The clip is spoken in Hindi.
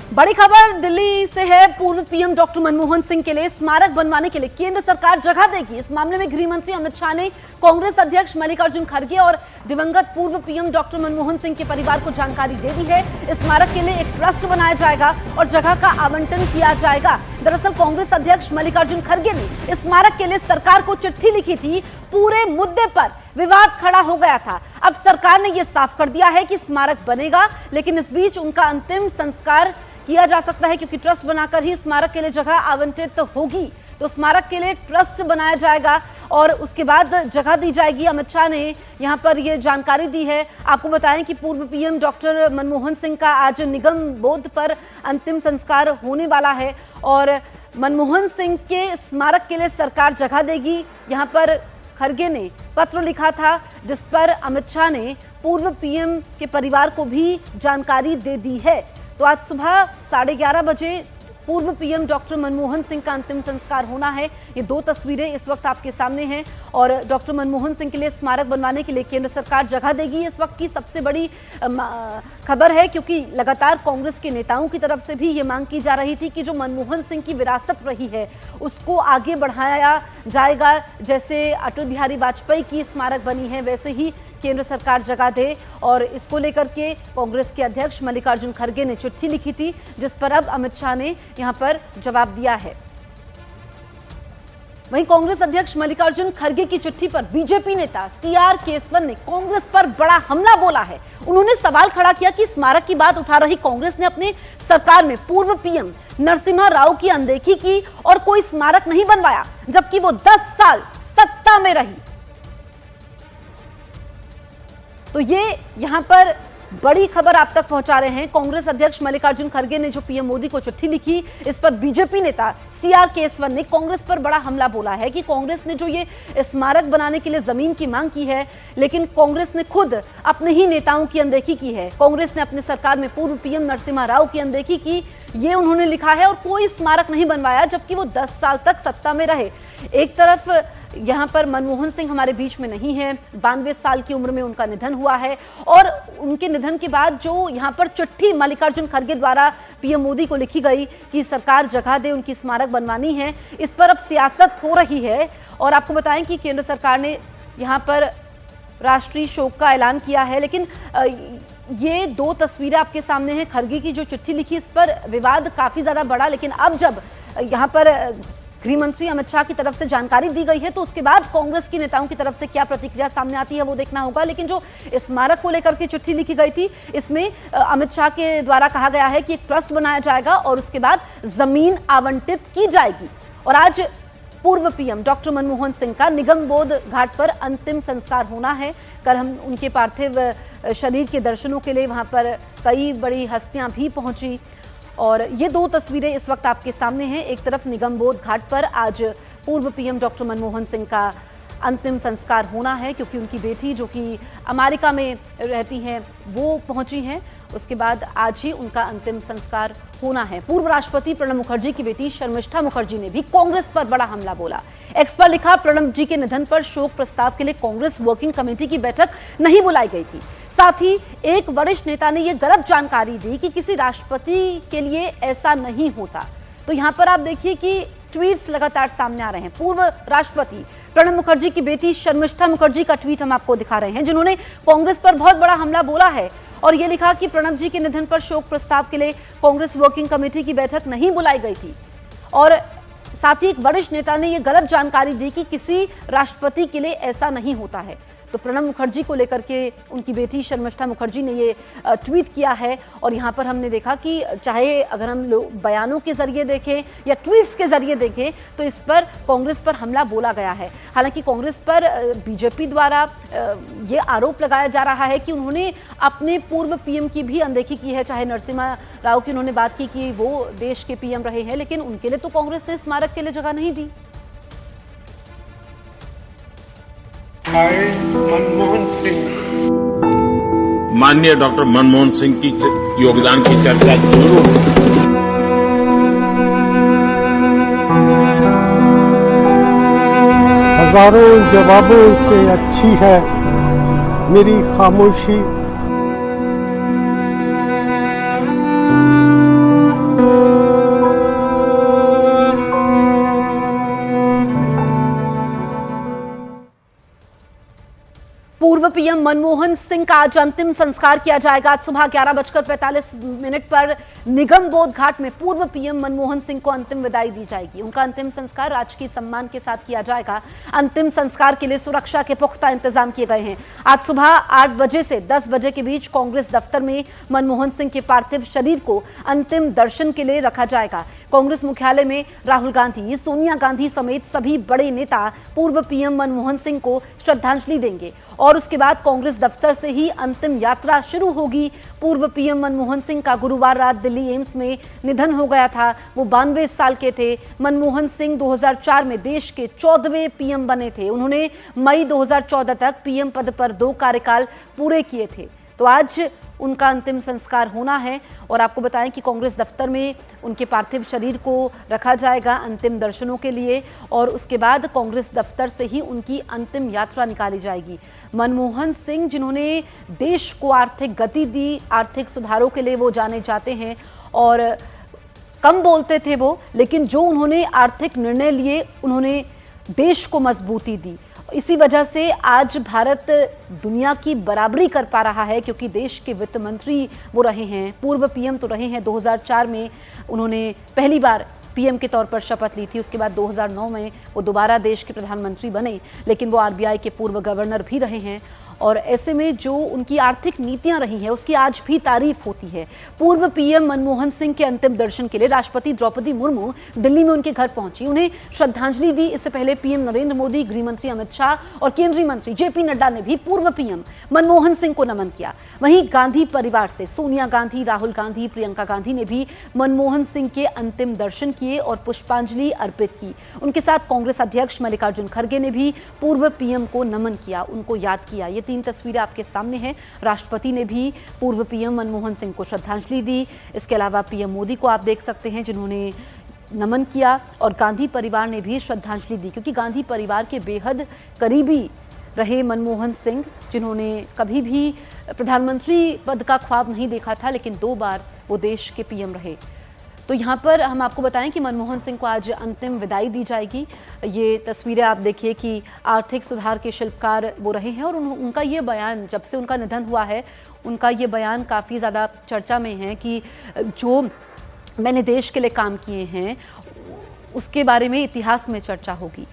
बड़ी खबर दिल्ली से है। पूर्व पीएम डॉक्टर मनमोहन सिंह के लिए स्मारक बनवाने के लिए केंद्र सरकार जगह देगी। इस मामले में गृह मंत्री अमित शाह ने कांग्रेस अध्यक्ष मल्लिकार्जुन खड़गे और दिवंगत पूर्व पीएम डॉक्टर मनमोहन सिंह के परिवार को जानकारी दे दी है। स्मारक के लिए एक ट्रस्ट बनाया जाएगा और जगह का आवंटन किया जाएगा। दरअसल कांग्रेस अध्यक्ष मल्लिकार्जुन खड़गे ने स्मारक के लिए सरकार को चिट्ठी लिखी थी। पूरे मुद्दे पर विवाद खड़ा हो गया था। अब सरकार ने यह साफ कर दिया है कि स्मारक बनेगा, लेकिन इस बीच उनका अंतिम संस्कार किया जा सकता है, क्योंकि ट्रस्ट बनाकर ही स्मारक के लिए जगह आवंटित होगी। तो स्मारक के लिए ट्रस्ट बनाया जाएगा और उसके बाद जगह दी जाएगी। अमित शाह ने यहां पर यह जानकारी दी है। आपको बताएं कि पूर्व पीएम डॉक्टर मनमोहन सिंह का आज निगम बोध पर अंतिम संस्कार होने वाला है और मनमोहन सिंह के स्मारक के लिए सरकार जगह देगी। यहां पर खड़गे ने पत्र लिखा था, जिस पर अमित शाह ने पूर्व पीएम के परिवार को भी जानकारी दे दी है। तो आज सुबह 11:30 बजे पूर्व पीएम डॉक्टर मनमोहन सिंह का अंतिम संस्कार होना है। ये दो तस्वीरें इस वक्त आपके सामने हैं और डॉक्टर मनमोहन सिंह के लिए स्मारक बनवाने के लिए केंद्र सरकार जगह देगी। इस वक्त की सबसे बड़ी खबर है, क्योंकि लगातार कांग्रेस के नेताओं की तरफ से भी ये मांग की जा रही थी कि जो मनमोहन सिंह की विरासत रही है उसको आगे बढ़ाया जाएगा। जैसे अटल बिहारी वाजपेयी की स्मारक बनी है, वैसे ही केंद्र सरकार जगह दे। और इसको लेकर के कांग्रेस के अध्यक्ष मल्लिकार्जुन खड़गे ने चिट्ठी लिखी थी, जिस पर अब अमित शाह ने यहां पर जवाब दिया है। वहीं कांग्रेस अध्यक्ष मल्लिकार्जुन खड़गे की चिट्ठी पर बीजेपी नेता सीआर केसवन ने कांग्रेस पर बड़ा हमला बोला है। उन्होंने सवाल खड़ा किया कि स्मारक की बात उठा रही कांग्रेस ने अपने सरकार में पूर्व पीएम नरसिम्हा राव की अनदेखी की और कोई स्मारक नहीं बनवाया, जबकि वो 10 साल सत्ता में रही। तो ये यहां पर बड़ी खबर आप तक पहुंचा रहे हैं। कांग्रेस अध्यक्ष मल्लिकार्जुन खड़गे ने जो पीएम मोदी को चिट्ठी लिखी, इस पर बीजेपी नेता सीआर केसवन ने कांग्रेस पर बड़ा हमला बोला है कि कांग्रेस ने जो ये स्मारक बनाने के लिए जमीन की मांग की है, लेकिन कांग्रेस ने खुद अपने ही नेताओं की अनदेखी की है। कांग्रेस ने अपने सरकार में पूर्व पीएम नरसिम्हा राव की अनदेखी की, ये उन्होंने लिखा है, और कोई स्मारक नहीं बनवाया, जबकि वो 10 साल तक सत्ता में रहे। एक तरफ यहाँ पर मनमोहन सिंह हमारे बीच में नहीं है, 92 साल की उम्र में उनका निधन हुआ है और उनके निधन के बाद जो यहाँ पर चिट्ठी मल्लिकार्जुन खड़गे द्वारा पीएम मोदी को लिखी गई कि सरकार जगह दे, उनकी स्मारक बनवानी है, इस पर अब सियासत हो रही है। और आपको बताएं कि केंद्र सरकार ने यहाँ पर राष्ट्रीय शोक का ऐलान किया है, लेकिन ये दो तस्वीरें आपके सामने हैं। खड़गे की जो चिट्ठी लिखी, इस पर विवाद काफी ज्यादा बढ़ा, लेकिन अब जब यहाँ पर गृह मंत्री अमित शाह की तरफ से जानकारी दी गई है, तो उसके बाद कांग्रेस की नेताओं की तरफ से क्या प्रतिक्रिया सामने आती है वो देखना होगा। लेकिन जो स्मारक को लेकर के चिट्ठी लिखी गई थी, इसमें अमित शाह के द्वारा कहा गया है कि एक ट्रस्ट बनाया जाएगा और उसके बाद जमीन आवंटित की जाएगी। और आज पूर्व पीएम डॉक्टर मनमोहन सिंह का निगम बोध घाट पर अंतिम संस्कार होना है। कल हम उनके पार्थिव शरीर के दर्शनों के लिए वहां पर कई बड़ी हस्तियां भी पहुंची और ये दो तस्वीरें इस वक्त आपके सामने हैं। एक तरफ निगम बोध घाट पर आज पूर्व पीएम डॉक्टर मनमोहन सिंह का अंतिम संस्कार होना है, क्योंकि उनकी बेटी जो कि अमेरिका में रहती हैं वो पहुंची हैं। उसके बाद आज ही उनका अंतिम संस्कार होना है। पूर्व राष्ट्रपति प्रणब मुखर्जी की बेटी शर्मिष्ठा मुखर्जी ने भी कांग्रेस पर बड़ा हमला बोला। एक्स पर लिखा, प्रणब जी के निधन पर शोक प्रस्ताव के लिए कांग्रेस वर्किंग कमेटी की बैठक नहीं बुलाई गई थी। साथ ही एक वरिष्ठ नेता ने यह गलत जानकारी दी कि किसी राष्ट्रपति के लिए ऐसा नहीं होता। तो यहां पर आप देखिए कि ट्वीट्स लगातार सामने आ रहे हैं। पूर्व राष्ट्रपति प्रणब मुखर्जी की बेटी शर्मिष्ठा मुखर्जी का ट्वीट हम आपको दिखा रहे हैं, जिन्होंने कांग्रेस पर बहुत बड़ा हमला बोला है और ये लिखा कि प्रणब जी के निधन पर शोक प्रस्ताव के लिए कांग्रेस वर्किंग कमेटी की बैठक नहीं बुलाई गई थी। और साथ ही एक वरिष्ठ नेता ने यह गलत जानकारी दी कि किसी राष्ट्रपति के लिए ऐसा नहीं होता है। तो प्रणब मुखर्जी को लेकर के उनकी बेटी शर्मिष्ठा मुखर्जी ने ये ट्वीट किया है। और यहाँ पर हमने देखा कि चाहे अगर हम लोग बयानों के जरिए देखें या ट्वीट्स के जरिए देखें, तो इस पर कांग्रेस पर हमला बोला गया है। हालांकि कांग्रेस पर बीजेपी द्वारा ये आरोप लगाया जा रहा है कि उन्होंने अपने पूर्व पीएम की भी अनदेखी की है। चाहे नरसिम्हा राव की उन्होंने बात की कि वो देश के पीएम रहे हैं, लेकिन उनके लिए तो कांग्रेस ने स्मारक के लिए जगह नहीं दी। मनमोहन सिंह, माननीय डॉक्टर मनमोहन सिंह की योगदान की चर्चा जरूर। हजारों जवाबों से अच्छी है मेरी खामोशी। पूर्व पीएम मनमोहन सिंह का आज अंतिम संस्कार किया जाएगा। आज सुबह 11:45 पर निगम बोध घाट में पूर्व पीएम मनमोहन सिंह को अंतिम विदाई दी जाएगी। उनका अंतिम संस्कार राजकीय सम्मान के साथ किया जाएगा। अंतिम संस्कार के लिए सुरक्षा के पुख्ता इंतजाम किए गए हैं। आज सुबह 8 बजे से 10 बजे के बीच कांग्रेस दफ्तर में मनमोहन सिंह के पार्थिव शरीर को अंतिम दर्शन के लिए रखा जाएगा। कांग्रेस मुख्यालय में राहुल गांधी, सोनिया गांधी समेत सभी बड़े नेता पूर्व पीएम मनमोहन सिंह को श्रद्धांजलि देंगे और उसके बाद कांग्रेस दफ्तर से ही अंतिम यात्रा शुरू होगी। पूर्व पीएम मनमोहन सिंह का गुरुवार रात दिल्ली एम्स में निधन हो गया था। वो 92 साल के थे। मनमोहन सिंह 2004 में देश के 14वें पीएम बने थे। उन्होंने मई 2014 तक पीएम पद पर 2 कार्यकाल पूरे किए थे। तो आज उनका अंतिम संस्कार होना है और आपको बताएं कि कांग्रेस दफ्तर में उनके पार्थिव शरीर को रखा जाएगा अंतिम दर्शनों के लिए और उसके बाद कांग्रेस दफ्तर से ही उनकी अंतिम यात्रा निकाली जाएगी। मनमोहन सिंह जिन्होंने देश को आर्थिक गति दी, आर्थिक सुधारों के लिए वो जाने जाते हैं और कम बोलते थे वो, लेकिन जो उन्होंने आर्थिक निर्णय लिए उन्होंने देश को मजबूती दी। इसी वजह से आज भारत दुनिया की बराबरी कर पा रहा है क्योंकि देश के वित्त मंत्री वो रहे हैं। पूर्व पीएम तो रहे हैं। 2004 में उन्होंने पहली बार पीएम के तौर पर शपथ ली थी। उसके बाद 2009 में वो दोबारा देश के प्रधानमंत्री बने, लेकिन वो आरबीआई के पूर्व गवर्नर भी रहे हैं और ऐसे में जो उनकी आर्थिक नीतियां रही हैं उसकी आज भी तारीफ होती है। पूर्व पीएम मनमोहन सिंह के अंतिम दर्शन के लिए राष्ट्रपति द्रौपदी मुर्मू दिल्ली में उनके घर पहुंची, उन्हें श्रद्धांजलि दी। इससे पहले पीएम नरेंद्र मोदी, गृह मंत्री अमित शाह और केंद्रीय मंत्री जेपी नड्डा ने भी पूर्व पीएम मनमोहन सिंह को नमन किया। वहीं गांधी परिवार से सोनिया गांधी, राहुल गांधी, प्रियंका गांधी ने भी मनमोहन सिंह के अंतिम दर्शन किए और पुष्पांजलि अर्पित की। उनके साथ कांग्रेस अध्यक्ष मल्लिकार्जुन खड़गे ने भी पूर्व पीएम को नमन किया, उनको याद किया। ये 3 तस्वीरें आपके सामने हैं। राष्ट्रपति ने भी पूर्व पीएम मनमोहन सिंह को श्रद्धांजलि दी। इसके अलावा पीएम मोदी को आप देख सकते हैं जिन्होंने नमन किया और गांधी परिवार ने भी श्रद्धांजलि दी क्योंकि गांधी परिवार के बेहद करीबी रहे मनमोहन सिंह, जिन्होंने कभी भी प्रधानमंत्री पद का ख्वाब नहीं देखा था, लेकिन 2 बार वो देश के पीएम रहे। तो यहाँ पर हम आपको बताएं कि मनमोहन सिंह को आज अंतिम विदाई दी जाएगी। ये तस्वीरें आप देखिए कि आर्थिक सुधार के शिल्पकार वो रहे हैं और उनका ये बयान, जब से उनका निधन हुआ है, उनका ये बयान काफ़ी ज़्यादा चर्चा में है कि जो मैंने देश के लिए काम किए हैं उसके बारे में इतिहास में चर्चा होगी।